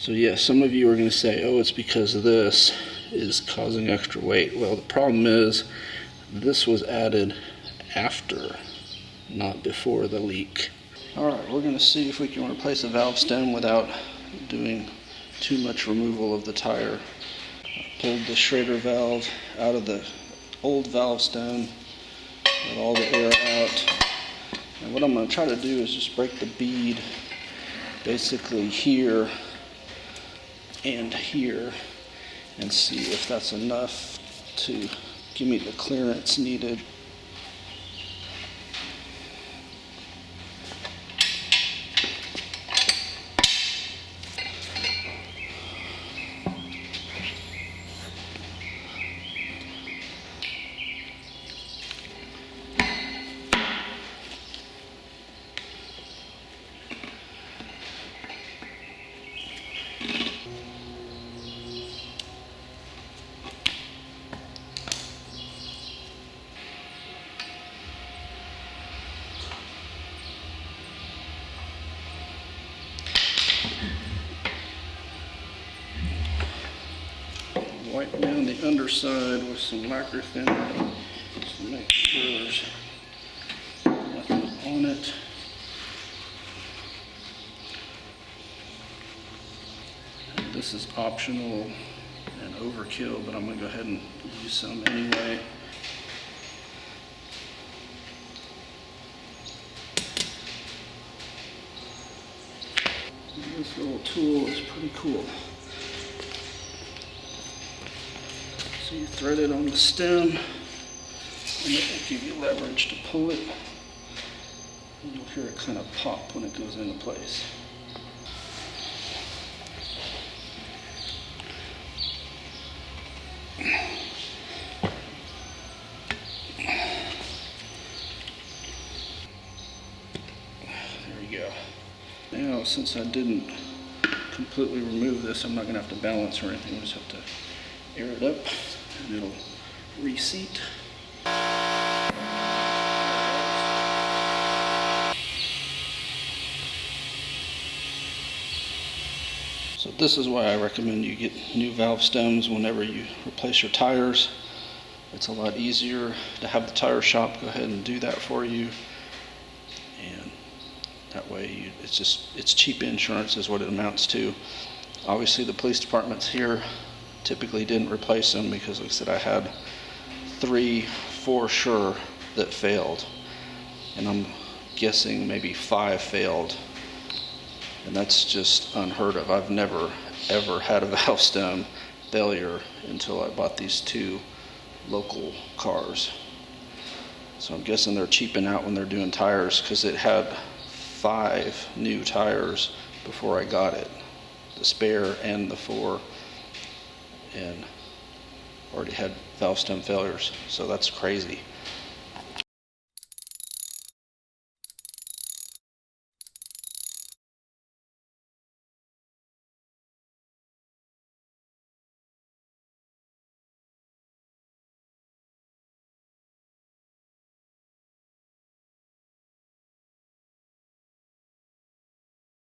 So yeah, some of you are going to say, oh, it's because this is causing extra weight. Well, the problem is this was added after, not before the leak. Alright, we're going to see if we can replace a valve stem without doing too much removal of the tire. I pulled the shrader valve out of the old valve stem, let all the air out. And what I'm going to try to do is just break the bead basically here and here and see if that's enough to give me the clearance needed. Wipe down the underside with some lacquer thinner to make sure there's nothing on it. And this is optional and overkill, but I'm going to go ahead and use some anyway. This little tool is pretty cool. So you thread it on the stem, and it will give you leverage to pull it, and you'll hear it kind of pop when it goes into place. There you go. Now, since I didn't completely remove this, I'm not going to have to balance or anything. I just have to air it up and it'll reseat. So this is why I recommend you get new valve stems whenever you replace your tires. It's a lot easier to have the tire shop go ahead and do that for you, and that way it's cheap insurance is what it amounts to. Obviously the police departments here typically didn't replace them because, like I said, I had 3 for sure that failed, and I'm guessing maybe 5 failed, and that's just unheard of. I've never ever had a valve stem failure until I bought these 2 local cars. So I'm guessing they're cheaping out when they're doing tires, because it had 5 new tires before I got it, the spare and the 4, and already had valve stem failures. So that's crazy.